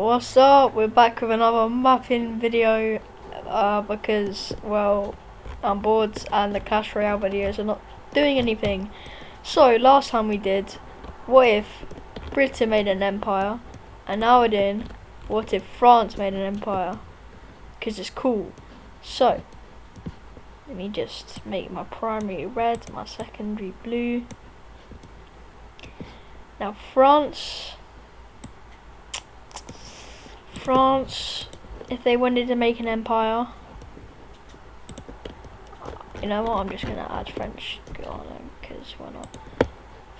What's up? We're back with another mapping video because, well, I'm bored and the Clash Royale videos are not doing anything. So, last time we did, what if Britain made an empire? And now we're doing, what if France made an empire? Because it's cool. So, let me just make my primary red, my secondary blue. Now, France, if they wanted to make an empire, you know what, I'm just going to add French on them, because why not?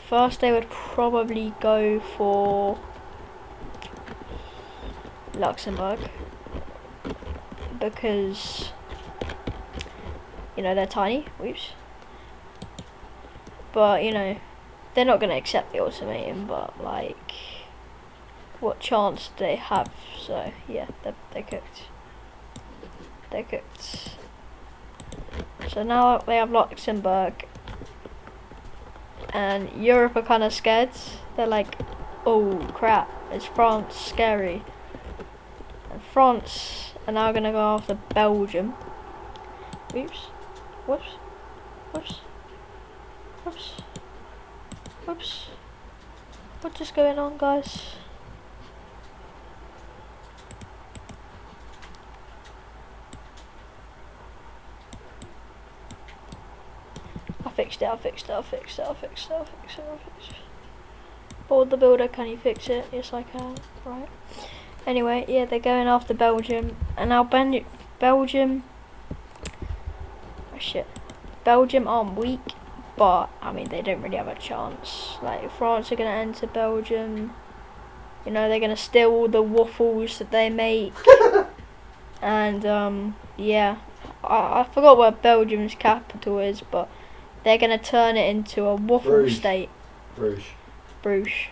First they would probably go for Luxembourg, because, you know, they're tiny, whoops. But, you know, they're not going to accept the ultimatum, but, like, what chance do they have? So yeah, they're cooked. They're cooked. So now they have Luxembourg, and Europe are kind of scared. They're like, oh crap, is France scary? And France are now gonna go after Belgium. Oops, whoops, whoops, whoops, whoops. What's just going on, guys? I fixed it. Board the builder, can you fix it? Yes, I can. Right. Anyway, yeah, they're going after Belgium, and now Belgium. Oh shit. Belgium aren't weak, but I mean they don't really have a chance. Like France are gonna enter Belgium. You know, they're gonna steal all the waffles that they make, and yeah, I forgot what Belgium's capital is, but they're going to turn it into a waffle state. Bruges.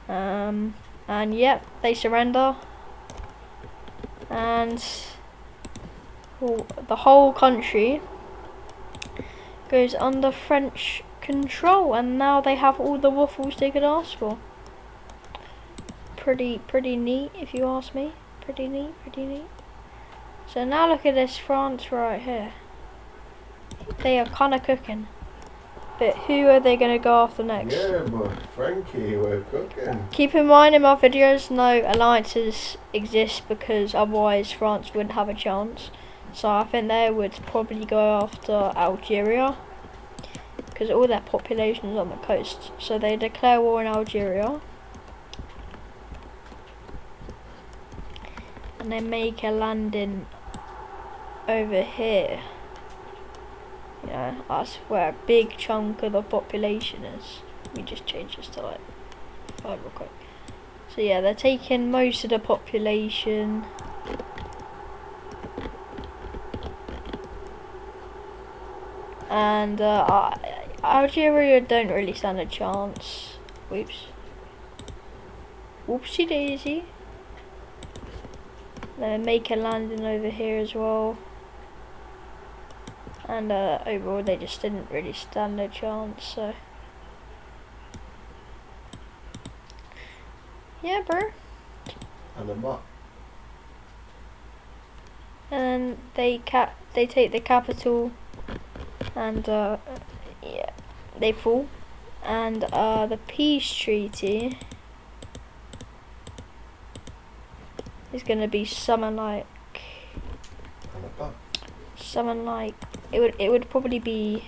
And yep, they surrender. And the whole country goes under French control. And now they have all the waffles they could ask for. Pretty neat, if you ask me. Pretty neat. So now look at this France right here. They are kind of cooking. But who are they going to go after next? Yeah, but Frankie, we're cooking. Keep in mind in my videos, no alliances exist because otherwise France wouldn't have a chance. So I think they would probably go after Algeria, because all their population is on the coast. So they declare war in Algeria. And they make a landing over here. You know, that's where a big chunk of the population is. Let me just change this to like 5 real quick. So yeah, they're taking most of the population. And Algeria don't really stand a chance. Whoops. Whoopsie daisy. They make a landing over here as well. And overall they just didn't really stand a chance, so yeah, bro. And a mutt. And they take the capital, and yeah, they fall. And the peace treaty is gonna be something like it would probably be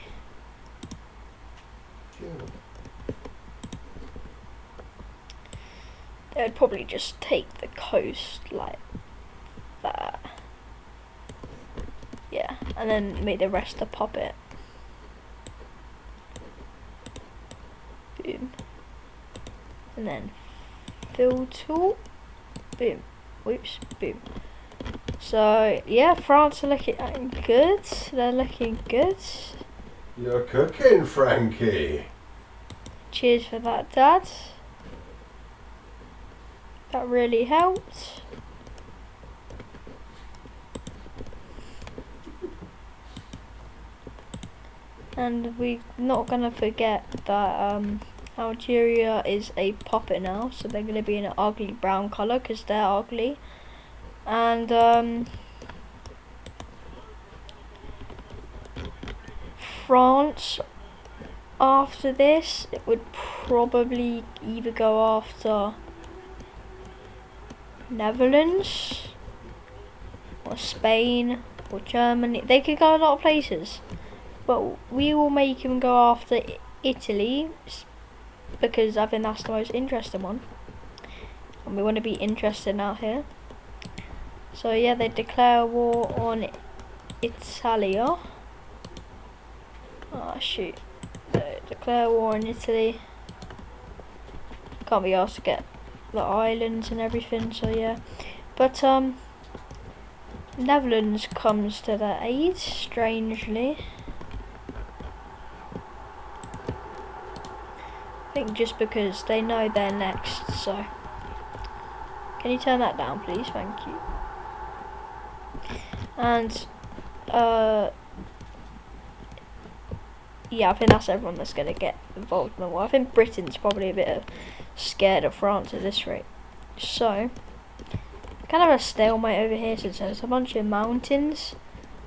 they would probably just take the coast like that. Yeah, and then make the rest a puppet. Boom. And then fill tool. Boom. Whoops. Boom. So yeah, France are looking good. They're looking good. You're cooking, Frankie. Cheers for that, Dad. That really helped. And we're not gonna forget that Algeria is a puppet now, so they're going to be in an ugly brown colour because they're ugly. And France, after this, it would probably either go after Netherlands or Spain or Germany. They could go a lot of places, but we will make him go after Italy because I think that's the most interesting one, and we want to be interested out here. So yeah, they declare war on Italia. Oh shoot, they declare war on Italy. Can't be asked to get the islands and everything, so yeah. But Netherlands comes to their aid, strangely. I think just because they know they're next, so. Can you turn that down, please? Thank you. And, yeah, I think that's everyone that's going to get involved in the war. I think Britain's probably a bit scared of France at this rate. So, kind of a stalemate over here since there's a bunch of mountains.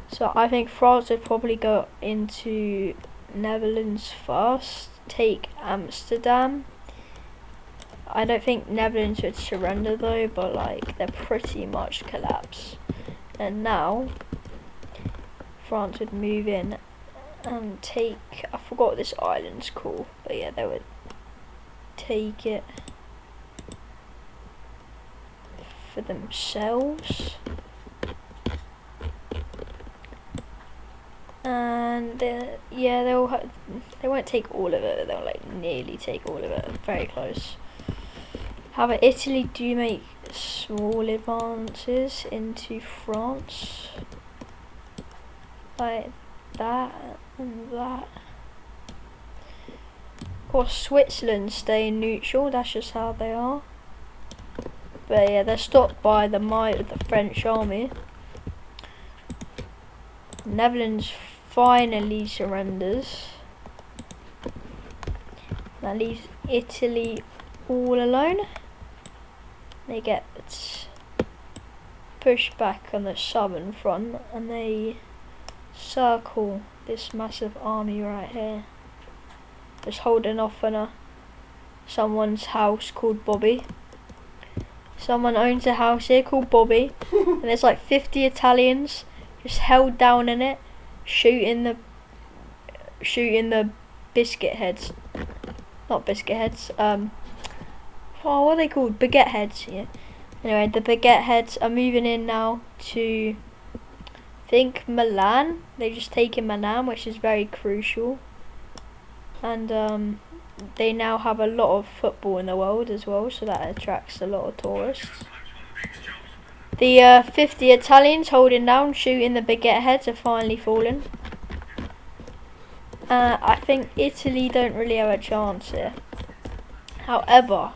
So I think France would probably go into Netherlands first, take Amsterdam. I don't think Netherlands would surrender though, but like they're pretty much collapse. And now France would move in and take, I forgot what this island's called, but yeah, they would take it for themselves. And yeah, they won't take all of it, they'll like nearly take all of it, very close. However, Italy do make small advances into France, like that and that. Of course, Switzerland stay neutral, that's just how they are. But yeah, they're stopped by the might of the French army. Netherlands finally surrenders. That leaves Italy all alone. They get pushed back on the southern front and they circle this massive army right here. Just holding off on someone's house called Bobby. Someone owns a house here called Bobby and there's like 50 Italians just held down in it, shooting the biscuit heads. Not biscuit heads, oh, what are they called? Baguette heads, yeah. Anyway, the baguette heads are moving in now to, I think, Milan. They've just taken Milan, which is very crucial. And they now have a lot of football in the world as well, so that attracts a lot of tourists. The 50 Italians holding down, shooting the baguette heads have finally fallen. I think Italy don't really have a chance here. However,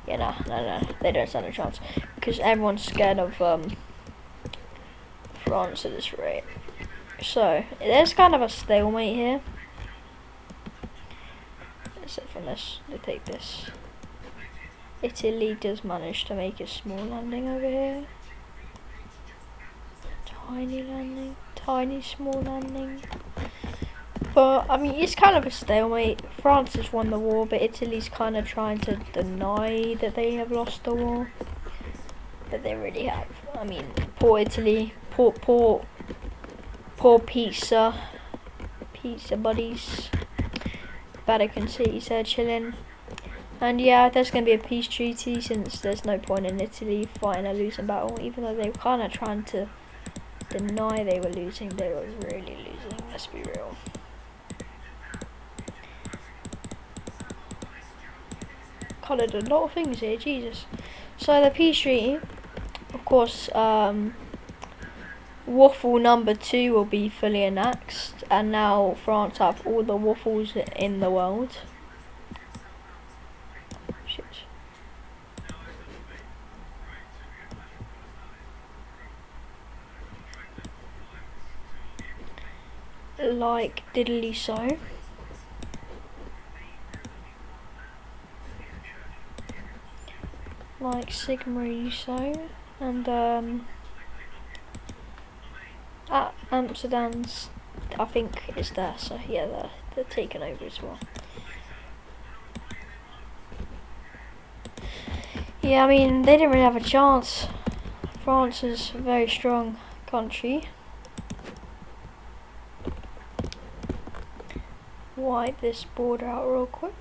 yeah, no, they don't stand a chance because everyone's scared of France at this rate. So there's kind of a stalemate here. Except from this, they take this. Italy does manage to make a small landing over here. Tiny landing, tiny small landing. But I mean, it's kind of a stalemate. France has won the war, but Italy's kind of trying to deny that they have lost the war. But they really have. I mean, poor Italy, poor pizza buddies. Vatican City's there chilling. And yeah, there's going to be a peace treaty since there's no point in Italy fighting a losing battle, even though they were kind of trying to deny they were losing. They were really losing, let's be real. Coloured a lot of things here, Jesus. So the peace treaty, of course, waffle number 2 will be fully annexed, and now France have all the waffles in the world. Shit. like diddly so. Like Sigma so. And at Amsterdam's, I think it's there, so yeah, they're taking over as well. Yeah, I mean, they didn't really have a chance. France is a very strong country. Wipe this board out real quick.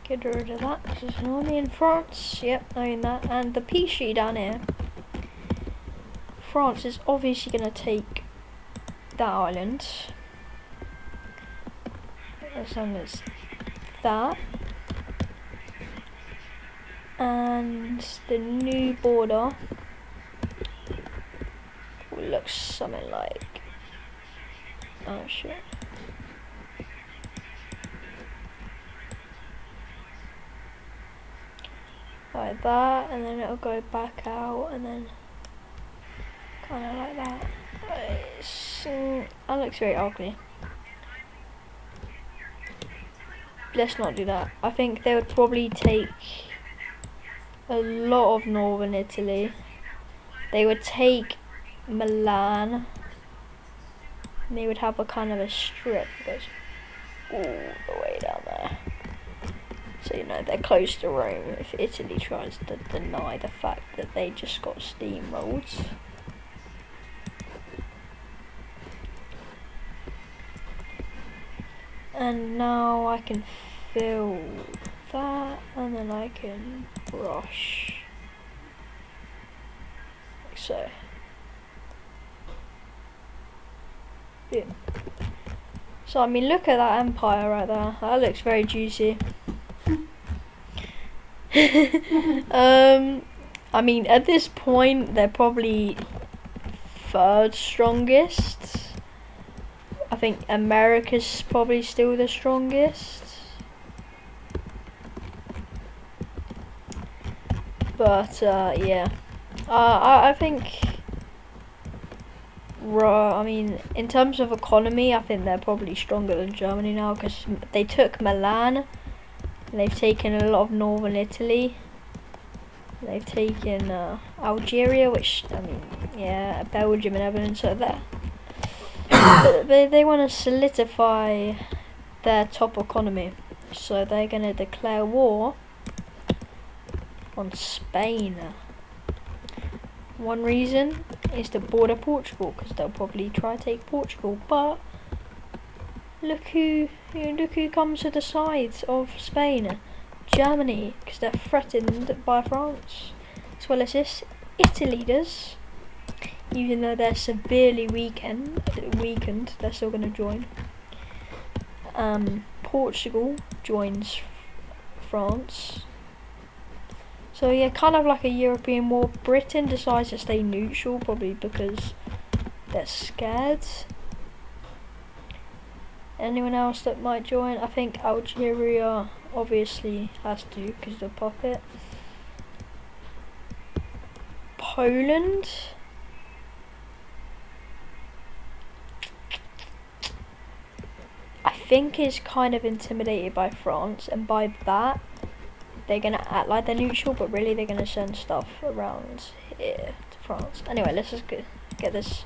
Get rid of that. This is normally in France. Yep, knowing that. And the P down here. France is obviously going to take that island. As long as that. And the new border will look something like, oh shit. Like that, and then it'll go back out, and then kind of like that. That looks very ugly. Let's not do that. I think they would probably take a lot of northern Italy. They would take Milan. And they would have a kind of a strip that goes all the way down there. So, you know, they're close to Rome if Italy tries to deny the fact that they just got steamrolled. And now I can fill that, and then I can brush. Like so. Yeah. So, I mean, look at that empire right there. That looks very juicy. I mean, at this point, they're probably third strongest. I think America's probably still the strongest. But, yeah. I think... I mean, in terms of economy, I think they're probably stronger than Germany now, because they took Milan. They've taken a lot of northern Italy. They've taken Algeria, which, I mean, yeah, Belgium and Netherlands are there. But they want to solidify their top economy. So they're going to declare war on Spain. One reason is to border Portugal, because they'll probably try to take Portugal. But look who comes to the sides of Spain, Germany, because they're threatened by France, as well as this Italy does. Even though they're severely weakened, they're still going to join. Portugal joins France. So yeah, kind of like a European war. Britain decides to stay neutral, probably because they're scared. Anyone else that might join? I think Algeria obviously has to, because of the puppet. Poland. I think is kind of intimidated by France, and by that they're gonna act like they're neutral, but really they're gonna send stuff around here to France. Anyway, let's just get this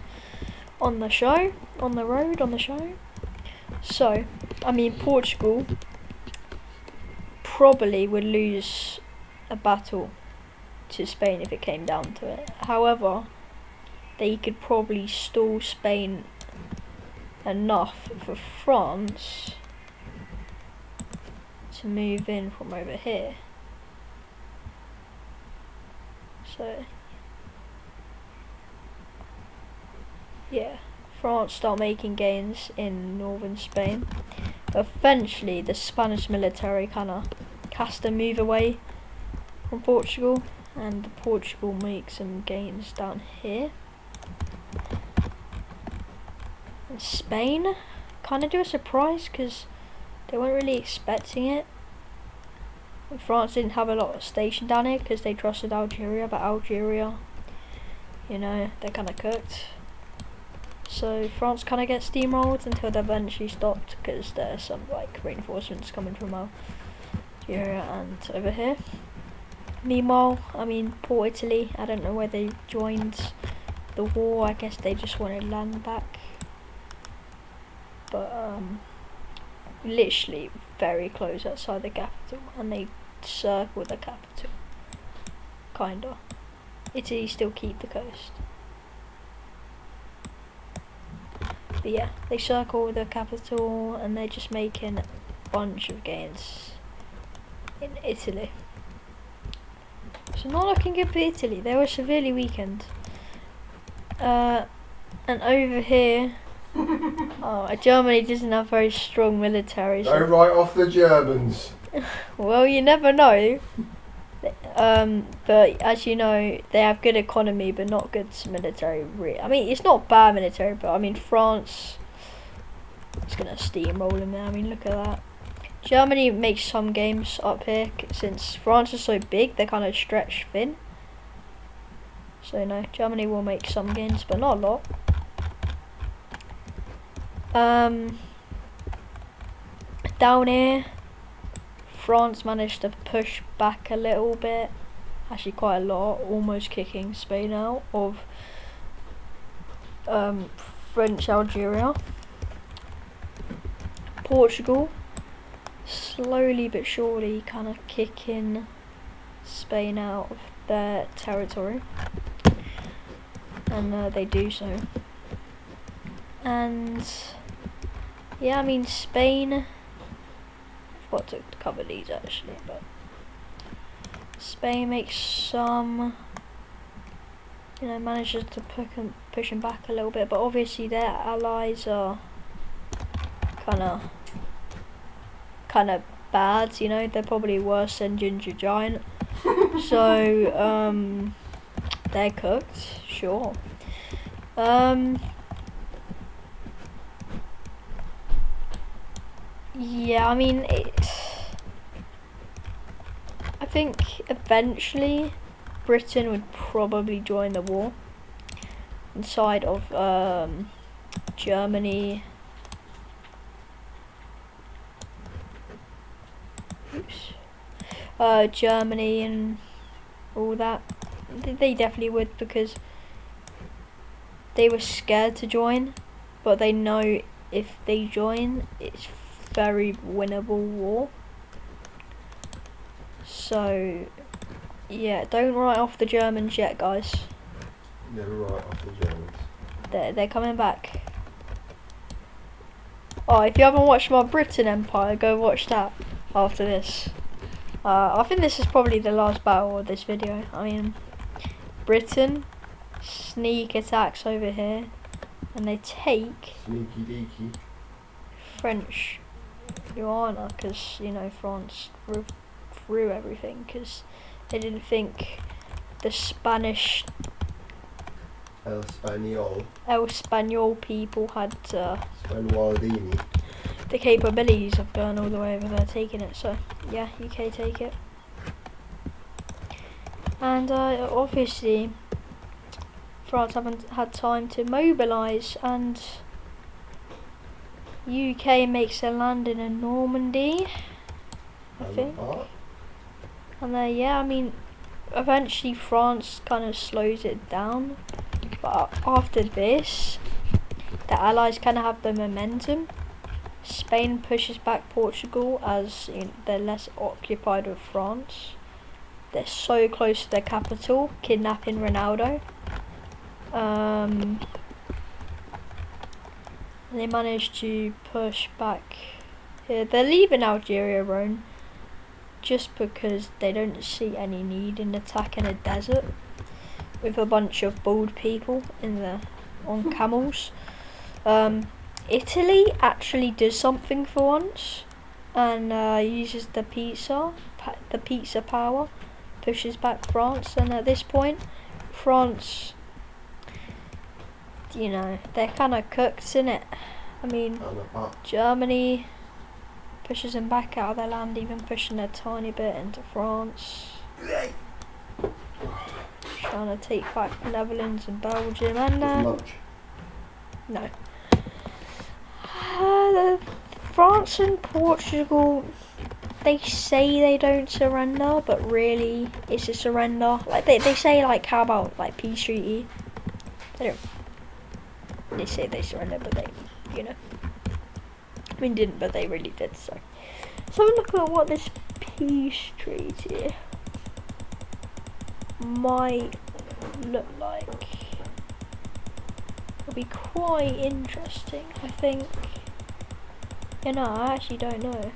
on the show, on the road, on the show. So, I mean, Portugal probably would lose a battle to Spain if it came down to it. However, they could probably stall Spain enough for France to move in from over here. So, yeah. France start making gains in northern Spain. Eventually, the Spanish military kind of has to move away from Portugal, and Portugal makes some gains down here. And Spain kind of do a surprise because they weren't really expecting it. And France didn't have a lot of station down here because they trusted Algeria, but Algeria you know, they're kind of cooked. So France kind of gets steamrolled until they eventually stopped because there's some like reinforcements coming from Algeria and over here. Meanwhile, I mean, Port Italy, I don't know where they joined the war. I guess they just wanted land back. But literally very close outside the capital, and they circle the capital. Kinda. Italy still keep the coast. But yeah, they circle the capital and they're just making a bunch of gains in Italy. So not looking good for Italy. They were severely weakened. And over here, Germany doesn't have very strong military. Don't write off the Germans. Well, you never know. But as you know, they have good economy, but not good military. I mean, it's not bad military, but I mean, France is gonna steamroll them there. I mean, look at that. Germany makes some games up here since France is so big. They kind of stretch thin. So no, Germany will make some gains, but not a lot. Down here, France managed to push back a little bit, actually quite a lot, almost kicking Spain out of French Algeria. Portugal, slowly but surely kind of kicking Spain out of their territory, and they do so. And yeah, I mean, Spain, forgot to cover these actually, but Spain makes some, you know, manages to push them back a little bit, but obviously their allies are kind of bad, you know. They're probably worse than Ginger Giant. So they're cooked, sure. Yeah, I mean, I think eventually Britain would probably join the war inside of Germany. Germany and all that. They definitely would, because they were scared to join, but they know if they join, it's very winnable war. So yeah, don't write off the Germans yet, guys. Never write off the Germans. They're coming back. Oh, if you haven't watched my Britain Empire, go watch that after this. I think this is probably the last battle of this video. I mean, Britain sneak attacks over here, and they take Sneaky deaky. French Guiana, because, you know, France threw everything because they didn't think the Spanish El Spaniol people had Spanualdini. the capabilities of going all the way over there, taking it. So yeah, UK take it. And obviously France haven't had time to mobilise, and UK makes a landing in Normandy, I think. And yeah, I mean, eventually France kind of slows it down, but after this, the Allies kind of have the momentum. Spain pushes back Portugal as, you know, they're less occupied with France. They're so close to their capital, kidnapping Ronaldo. They managed to push back here. They're leaving Algeria alone just because they don't see any need in attacking a desert with a bunch of bald people on camels. Italy actually does something for once and uses the pizza power, pushes back France, and at this point France, you know, they're kind of cooked, innit? I mean, Germany pushes them back out of their land, even pushing a tiny bit into France. trying to take back the Netherlands and Belgium, and Just lunch. no. France and Portugal, they say they don't surrender, but really it's a surrender. Like they say, like, how about like peace treaty? They don't. They say they surrender, but they, you know, I mean didn't, but they really did. So have a look at what this peace treaty might look like. It'll be quite interesting, I think. You know, I actually don't know.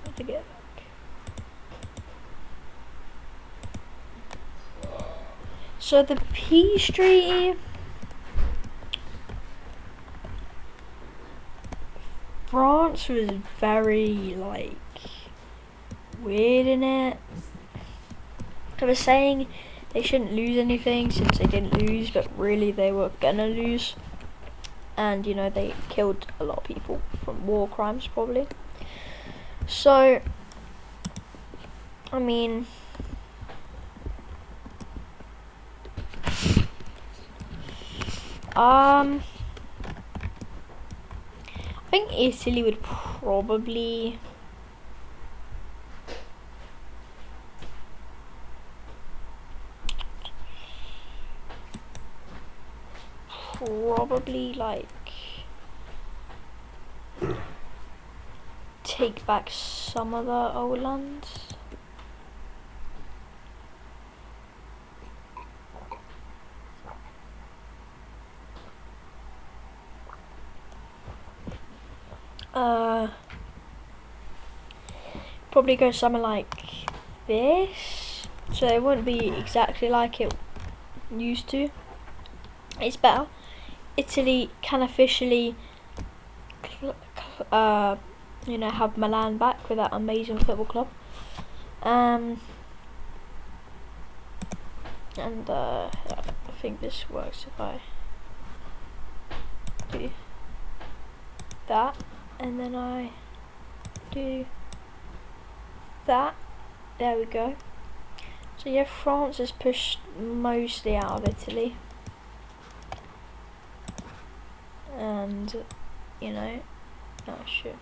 Have to get back. So the peace treaty, France was very, like, weird in it. They were saying they shouldn't lose anything since they didn't lose, but really they were gonna lose. And, you know, they killed a lot of people from war crimes, probably. So, I mean, I think Italy would probably like take back some of the old lands. Probably go something like this, so it wouldn't be exactly like it used to. It's better. Italy can officially, you know, have Milan back with that amazing football club. And I think this works if I do that, and then I do that. There we go. So yeah, France is pushed mostly out of Italy. And, you know, oh shit.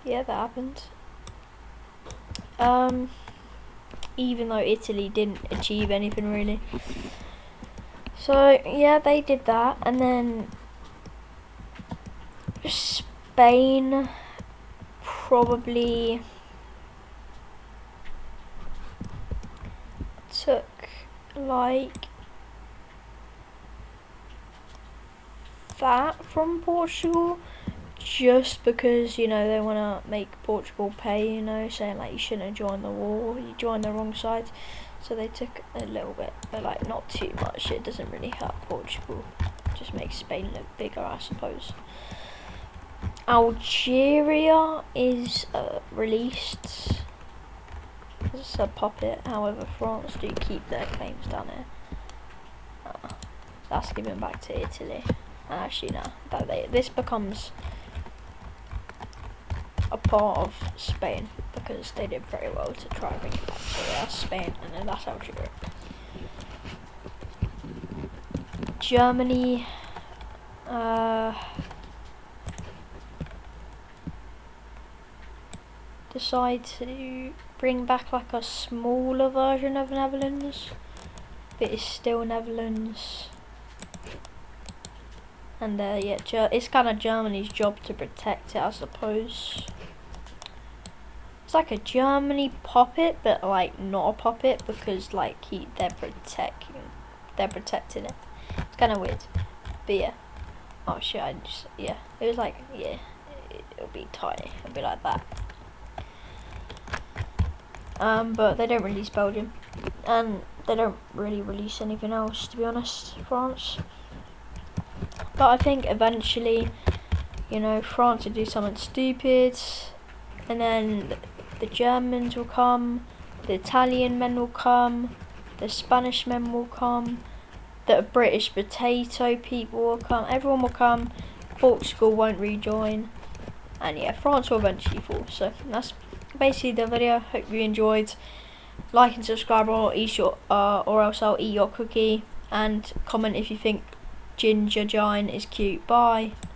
Yeah, that happened. Even though Italy didn't achieve anything really. So yeah, they did that, and then Spain probably took like that from Portugal, just because, you know, they want to make Portugal pay, you know, saying like you shouldn't have joined the war, you joined the wrong side. So they took a little bit, but like not too much. It doesn't really hurt Portugal, just makes Spain look bigger, I suppose. Algeria is released as a puppet, however France do keep their claims down here. That's given back to Italy. Actually no, this becomes a part of Spain because they did very well to try and bring it back. So yeah, that's Spain, and then that's Algeria. Germany, decide to bring back like a smaller version of Netherlands, but it's still Netherlands. And yeah, it's kind of Germany's job to protect it, I suppose. It's like a Germany puppet, but like not a puppet, because like they're protecting it. It's kind of weird, but yeah. Oh shit! It was like it'll be tiny. It'll be like that. But they don't release Belgium, and they don't really release anything else, to be honest. France. But I think eventually, you know, France will do something stupid, and then the Germans will come, the Italian men will come, the Spanish men will come, the British potato people will come, everyone will come, Portugal won't rejoin, and yeah, France will eventually fall. So that's basically the video. Hope you enjoyed. Like and subscribe, or or else I'll eat your cookie. And comment if you think Ginger Giant is cute. Bye.